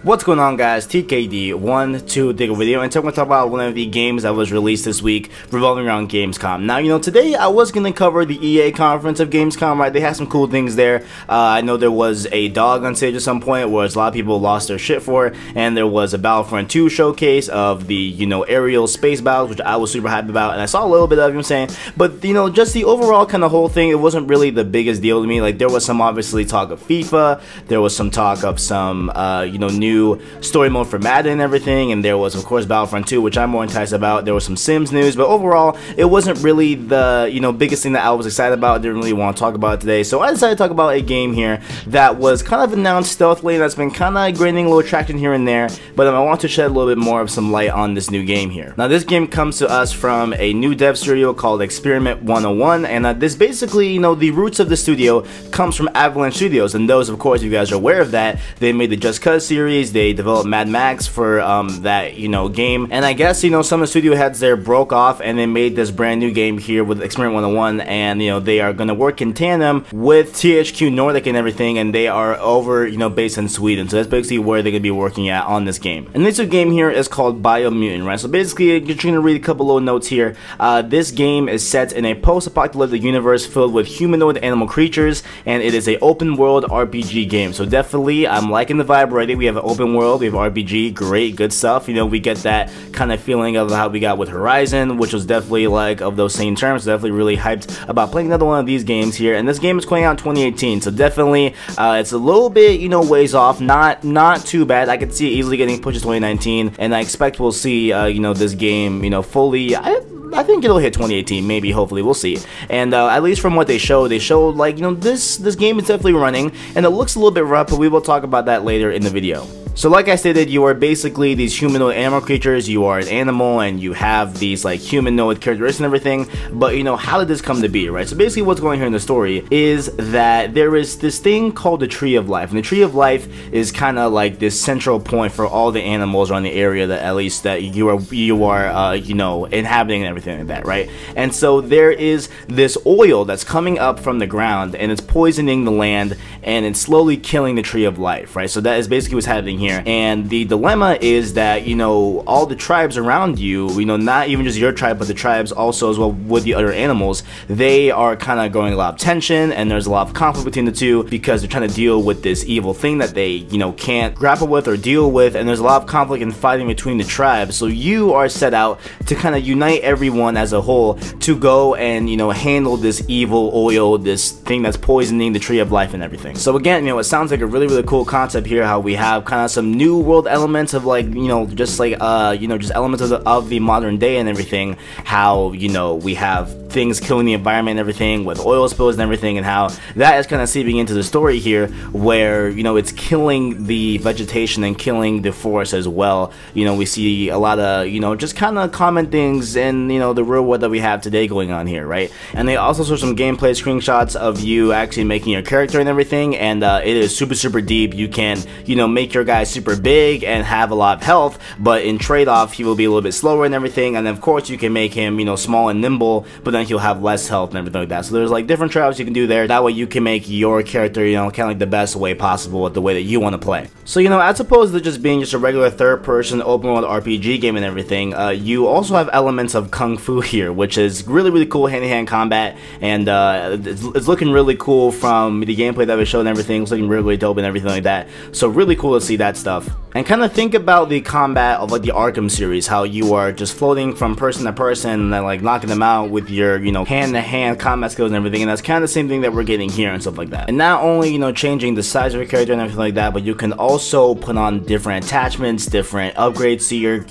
What's going on, guys? TKD12 Diggle video, and today we're going to talk about one of the games that was released this week revolving around Gamescom. Now, today I was going to cover the EA conference of Gamescom, right? They had some cool things there. I know there was a dog on stage at some point, where a lot of people lost their shit for, and there was a Battlefront 2 showcase of the, aerial space battles, which I was super happy about, and I saw a little bit of, but, just the overall kind of whole thing, it wasn't really the biggest deal to me. Like, there was some, obviously, talk of FIFA, there was some talk of some, new story mode for Madden and everything, and there was of course Battlefront 2, which I'm more enticed about. There was some Sims news, but overall it wasn't really the biggest thing that I was excited about. I didn't really want to talk about it today, so I decided to talk about a game here that was kind of announced stealthily, and that's been kind of gaining a little traction here and there, but I want to shed a little bit more of some light on this new game here. Now, this game comes to us from a new dev studio called Experiment 101, and this basically, the roots of the studio comes from Avalanche Studios, and those, of course, if you guys are aware of that, they made the Just Cause series. They developed Mad Max for that game, and I guess some of the studio heads there broke off and they made this brand new game here with Experiment 101, and they are going to work in tandem with THQ Nordic and everything, and they are over based in Sweden, so that's basically where they're going to be working at on this game. And this new game here is called Biomutant, right? So basically, you're going to read a couple little notes here. This game is set in a post-apocalyptic universe filled with humanoid animal creatures, and it is a open world RPG game. So definitely, I'm liking the vibe already. We have an open world, we have RPG, great, good stuff. We get that kind of feeling of how we got with Horizon, which was definitely like of those same terms. Definitely really hyped about playing another one of these games here. And this game is coming out in 2018, so definitely it's a little bit ways off. Not too bad. I could see it easily getting pushed to 2019, and I expect we'll see this game fully. I think it'll hit 2018, maybe, hopefully, we'll see. And at least from what they showed like, this game is definitely running, and it looks a little bit rough, but we will talk about that later in the video. So like I stated, you are basically these humanoid animal creatures. You are an animal, and you have these like humanoid characteristics and everything, but how did this come to be, right? So basically what's going here in the story is that there is this thing called the Tree of Life, and the Tree of Life is kind of like this central point for all the animals around the area that at least that you are inhabiting and everything like that, right? And so there is this oil that's coming up from the ground, and it's poisoning the land, and it's slowly killing the Tree of Life, right? So that is basically what's happening here. And the dilemma is that all the tribes around you, not even just your tribe, but the tribes also as well with the other animals, they are kind of growing a lot of tension, and there's a lot of conflict between the two because they're trying to deal with this evil thing that they can't grapple with or deal with, and there's a lot of conflict and fighting between the tribes. So you are set out to kind of unite everyone as a whole to go and handle this evil oil, this thing that's poisoning the Tree of Life and everything. So again, it sounds like a really cool concept here, how we have kind of some new world elements of like just elements of the modern day and everything, how we have things killing the environment and everything with oil spills and everything, and how that is kind of seeping into the story here, where it's killing the vegetation and killing the forest as well. We see a lot of just kind of common things in the real world that we have today going on here, right? And they also show some gameplay screenshots of you actually making your character and everything, and it is super deep. You can make your guy super big and have a lot of health, but in trade-off he will be a little bit slower and everything, and of course you can make him small and nimble, but then he'll have less health and everything like that. So there's like different trade-offs you can do there. That way you can make your character kind of like the best way possible with the way that you want to play. So as opposed to just being just a regular third-person open world RPG game and everything, you also have elements of kung fu here, which is really cool hand-to-hand combat, and it's looking really cool from the gameplay that was shown and everything. It's looking really dope and everything like that, so really cool to see that stuff. And kind of think about the combat of like the Arkham series, how you are just floating from person to person and then like knocking them out with your hand-to-hand combat skills and everything, and that's kind of the same thing that we're getting here and stuff like that. And not only changing the size of your character and everything like that, but you can also put on different attachments, different upgrades to your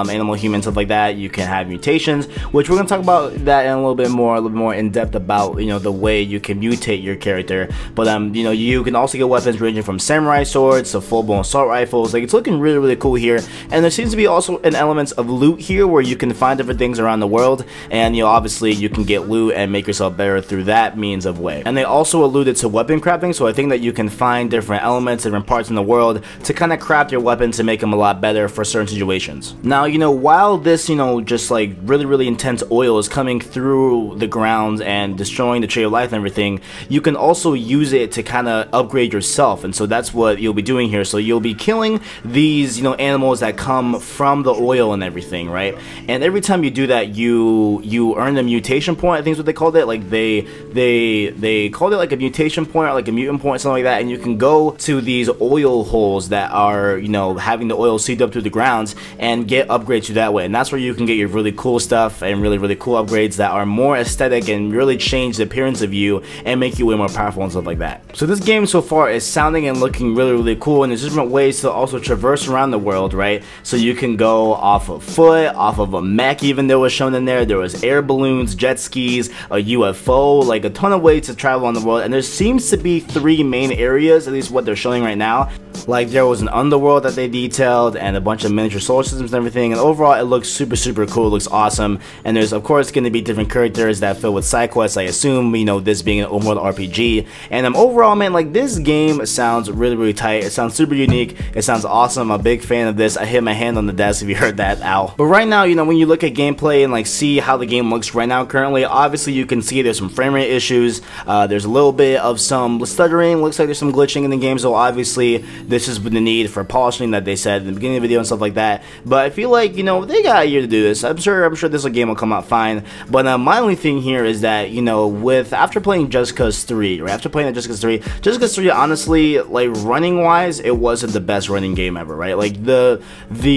animal, human, stuff like that. You can have mutations, which we're gonna talk about that in a little bit more in depth about the way you can mutate your character. But you can also get weapons ranging from samurai swords to full-blown assault rifles. Like, it's looking really cool here, and there seems to be also an element of loot here where you can find different things around the world, and obviously you can get loot and make yourself better through that means of way. And they also alluded to weapon crafting, so I think that you can find different elements, different parts in the world to kind of craft your weapons to make them a lot better for certain situations. Now, while this just like really intense oil is coming through the ground and destroying the Tree of Life and everything, you can also use it to kind of upgrade yourself, and so that's what you'll be doing here. So you'll be killing these, you know, animals that come from the oil and everything, right? And every time you do that, you earn a mutation point. I think is what they called it. Like they called it like a mutation point or like a mutant point, something like that. And you can go to these oil holes that are, you know, having the oil seeped up through the grounds and get upgrades through that way. And that's where you can get your really cool stuff and really cool upgrades that are more aesthetic and really change the appearance of you and make you way more powerful and stuff like that. So this game so far is sounding and looking really cool, and there's different ways to also traverse around the world, right? So you can go off of foot, off of a mech, even though it was shown in there. There was air balloons, jet skis, a UFO, like a ton of ways to travel on the world. And there seems to be 3 main areas, at least what they're showing right now. Like there was an underworld that they detailed and a bunch of miniature solar systems and everything, and overall it looks super cool. It looks awesome. And there's of course going to be different characters that fill with side quests, I assume, you know, this being an open world RPG. And overall, man, like this game sounds really tight. It sounds super unique. It sounds awesome. I'm a big fan of this. I hit my hand on the desk if you heard that, ow. But right now, you know, when you look at gameplay and like see how the game looks right now currently, obviously you can see there's some frame rate issues. There's a little bit of some stuttering. Looks like there's some glitching in the game, so obviously this is the need for polishing that they said in the beginning of the video and stuff like that. But I feel like, you know, they got a year to do this. I'm sure this game will come out fine. But my only thing here is that, you know, after playing Just Cause 3, right? After playing Just Cause 3, honestly, like running wise, it wasn't the best running game ever, right? Like the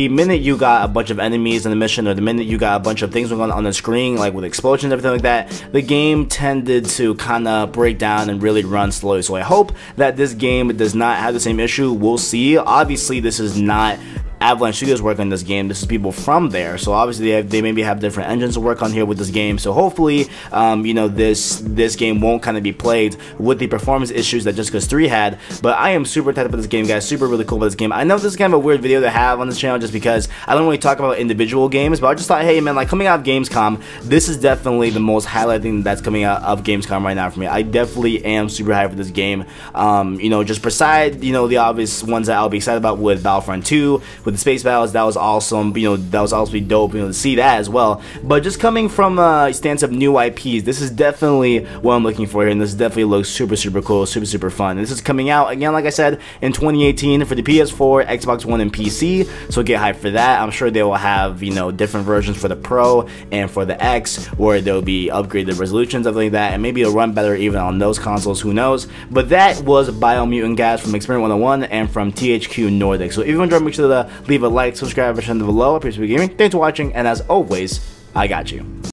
minute you got a bunch of enemies in the mission, or the minute you got a bunch of things going on the screen, like with explosions and everything like that, the game tended to kind of break down and really run slowly. So I hope that this game does not have the same issue. We'll see. Obviously, this is not Avalanche Studios work on this game. This is people from there, so obviously they maybe have different engines to work on here with this game. So hopefully, you know, this game won't kind of be plagued with the performance issues that Just Cause 3 had. But I am super excited about this game, guys. Super really cool about this game. I know this is kind of a weird video to have on this channel just because I don't really talk about individual games, but I just thought, hey man, like coming out of Gamescom, this is definitely the most highlighted thing that's coming out of Gamescom right now for me. I definitely am super hyped for this game. You know, just beside, you know, the obvious ones that I'll be excited about with Battlefront 2, with the space battles, that was awesome. You know, that was also dope, you know, to see that as well. But just coming from a stance of new IPs, this is definitely what I'm looking for here, and this definitely looks super cool, super fun. And this is coming out again, like I said, in 2018 for the PS4, Xbox One, and PC. So get hyped for that. I'm sure they will have, you know, different versions for the Pro and for the X, where there'll be upgraded resolutions, everything like that, and maybe it'll run better even on those consoles. Who knows? But that was Biomutant, guys, from Experiment 101 and from THQ Nordic. So if you enjoyed, make sure to leave a like, subscribe, and below. I appreciate you gaming. Thanks for watching, and as always, I got you.